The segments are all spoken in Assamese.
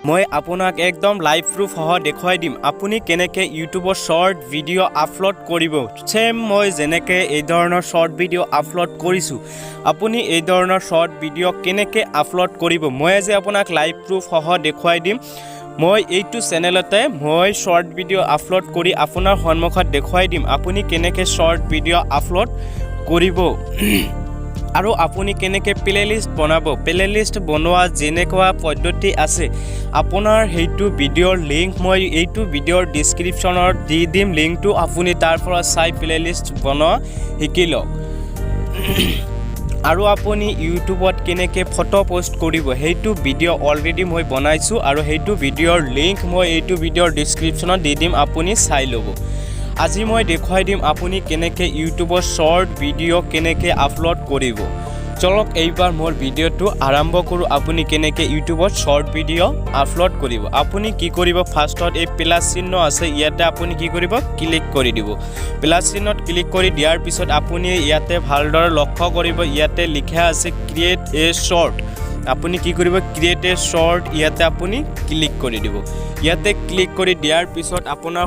মই আপোনাক একদম লাইভ প্ৰুফ সহ দেখুৱাই দিম আপুনি কেনেকৈ ইউটিউবৰ শৰ্ট ভিডিঅ' আপলোড কৰিব সেম মই যেনেকৈ এই ধৰণৰ শৰ্ট ভিডিঅ' আপলোড কৰিছোঁ আপুনি এই ধৰণৰ শৰ্ট ভিডিঅ' কেনেকৈ আপলোড কৰিব মই আজি আপোনাক লাইভ প্ৰুফ সহ দেখুৱাই দিম মই এইটো চেনেলতে মই শৰ্ট ভিডিঅ' আপলোড কৰি আপোনাৰ সন্মুখত দেখুৱাই দিম আপুনি কেনেকৈ শৰ্ট ভিডিঅ' আপলোড কৰিব আৰু আপুনি কেনেকৈ প্লেলিষ্ট বনাব প্লেলিষ্ট বনোৱা যেনেকুৱা পদ্ধতি আছে আপোনাৰ হেইটো ভিডিঅ'ৰ লিংক মই এইটো ভিডিঅ'ৰ ডেসক্ৰিপচনত দি দিম লিংকটো আপুনি তাৰ পৰা চাই প্লেলিষ্ট বনোৱা শিকি লওক আৰু আপুনি ইউটিউবত কেনেকৈ ফটো পোষ্ট কৰিব হেইটো ভিডিঅ' অলৰেডি মই বনাইছো আৰু হেইটো ভিডিঅ'ৰ লিংক মই এইটো ভিডিঅ'ৰ ডেসক্ৰিপচনত দি দিম আপুনি চাই ল'ব আজি মই দেখুৱাই দিম আপুনি কেনেকৈ ইউটিউবৰ শৰ্ট ভিডিঅ' কেনেকৈ আপলোড কৰিব চলক এইবাৰ মোৰ ভিডিঅ'টো আৰম্ভ কৰোঁ আপুনি কেনেকৈ ইউটিউবত শৰ্ট ভিডিঅ' আপলোড কৰিব আপুনি কি কৰিব ফাৰ্ষ্টত এই প্লাস চিহ্ন আছে ইয়াতে আপুনি কি কৰিব ক্লিক কৰি দিব প্লাস চিহ্নত ক্লিক কৰি দিয়াৰ পিছত আপুনি ইয়াতে ভালদৰে লক্ষ্য কৰিব ইয়াতে লিখা আছে ক্ৰিয়েট এ শৰ্ট আপুনি কি কৰিব ক্ৰিয়েট এ শৰ্ট ইয়াতে আপুনি ক্লিক কৰি দিব ইয়াতে ক্লিক কৰি দিয়াৰ পিছত আপোনাৰ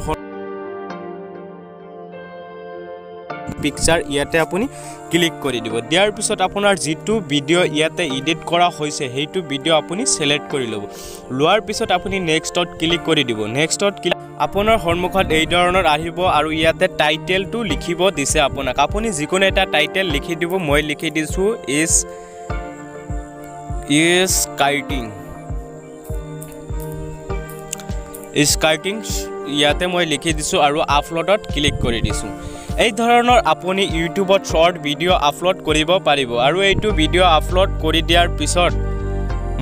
পিকচাৰ ইয়াতে আপুনি ক্লিক কৰি দিব দিয়াৰ পিছত আপোনাৰ যেটো ভিডিঅ' ইয়াতে এডিট কৰা হৈছে হেইটো ভিডিঅ' আপুনি সিলেক্ট কৰি ল'ব লোৱাৰ পিছত আপুনি নেক্সটত ক্লিক কৰি দিব নেক্সটত আপোনাৰ সন্মুখত এই ধৰণৰ আহিব আৰু ইয়াতে টাইটেলটো লিখিব দিছে আপোনাক আপুনি যিকোনো এটা টাইটেল লিখি দিব মই লিখি দিছো স্কাৰ্টিং ইয়াতে মই লিখি দিছো আৰু আপলোডত ক্লিক কৰি দিছো এই ধৰণৰ আপুনি ইউটিউবত শৰ্ট ভিডিঅ' আপলোড কৰিব পাৰিব আৰু এইটো ভিডিঅ' আপলোড কৰি দিয়াৰ পিছত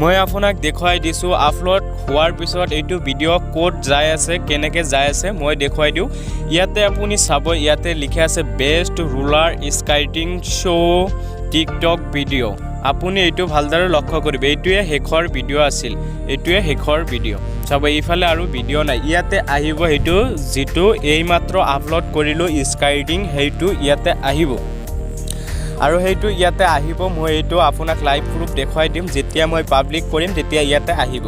মই আপোনাক দেখুৱাই দিছো আপলোড হোৱাৰ পিছত এইটো ভিডিঅ' কোড যায় আছে কেনেকৈ যায় আছে মই দেখুৱাই দিও ইয়াতে আপুনি চাব ইয়াতে লিখা আছে best roller skating show' TikTok video' আপুনি এইটো ভালদৰে লক্ষ্য কৰিব এইটোৱে শেষৰ ভিডিঅ' আছিল এইটোৱে শেষৰ ভিডিঅ' চাব এইফালে আৰু ভিডিঅ' নাই ইয়াতে আহিব হেইটো যেটো এইমাত্ৰ আপলোড কৰিলো স্কাৰ্টিং হেইটো ইয়াতে আহিব আৰু হেইটো ইয়াতে আহিব মই এইটো আপোনাক লাইভ প্ৰুফ দেখুৱাই দিম যেতিয়া মই পাব্লিক কৰিম তেতিয়া ইয়াতে আহিব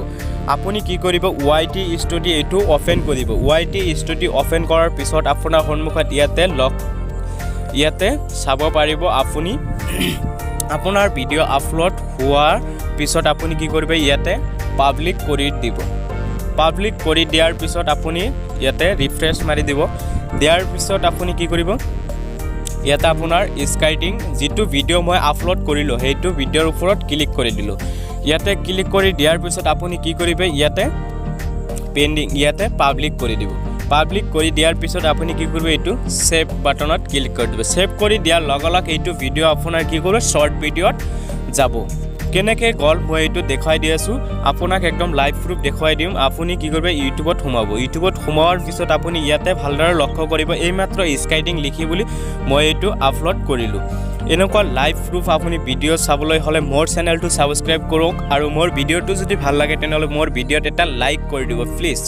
আপুনি কি কৰিব YT ষ্টুডিও এইটো ওপেন কৰিব YT ষ্টুডিও ওপেন কৰাৰ পিছত আপোনাৰ সন্মুখত ইয়াতে চাব পাৰিব আপুনি আপোনাৰ ভিডিঅ' আপলোড হোৱাৰ পিছত আপুনি কি কৰিব ইয়াতে পাব্লিক কৰি দিব পাব্লিক কৰি দিয়াৰ পিছত আপুনি ইয়াতে ৰিফ্ৰেছ মাৰি দিব দিয়াৰ পিছত আপুনি কি কৰিব ইয়াতে আপোনাৰ স্কাৰ্টিং যেটো ভিডিঅ' মই আপলোড কৰিলো হেইটো ভিডিঅ'ৰ ওপৰত ক্লিক কৰি দিলো ইয়াতে ক্লিক কৰি দিয়াৰ পিছত আপুনি কি কৰিব ইয়াতে পেন্ডিং ইয়াতে পাব্লিক কৰি দিব পাব্লিক কৰি দিয়াৰ পিছত আপুনি কি কৰিব এইটো সেভ বাটনত ক্লিক কৰি দিব সেভ কৰি দিয়াৰ লগে এইটো ভিডিঅ' আপোনাৰ কি কৰিব শৰ্ট ভিডিঅ'ত যাব কেনেকৈ গল মই এইটো দেখাই দি আছো আপোনাক একদম লাইভ প্ৰুফ দেখাই দিম আপুনি কি কৰিব ইউটিউবত সোমাব ইউটিউবত সোমাৱাৰ পিছত আপুনি ইয়াতে ভালদৰে লক্ষ্য কৰিব এইমাত্ৰ স্কাৰ্টিং লিখি বুলি মই এইটো আপলোড কৰিলো এনেকুৱা লাইভ প্ৰুফ আপুনি ভিডিঅ' চাবলৈ হলে মোৰ চেনেলটো সাবস্ক্ৰাইব কৰক আৰু মোৰ ভিডিঅ'টো যদি ভাল লাগে তেনেহলে মোৰ ভিডিঅ'ত এটা লাইক কৰি দিব প্লিজ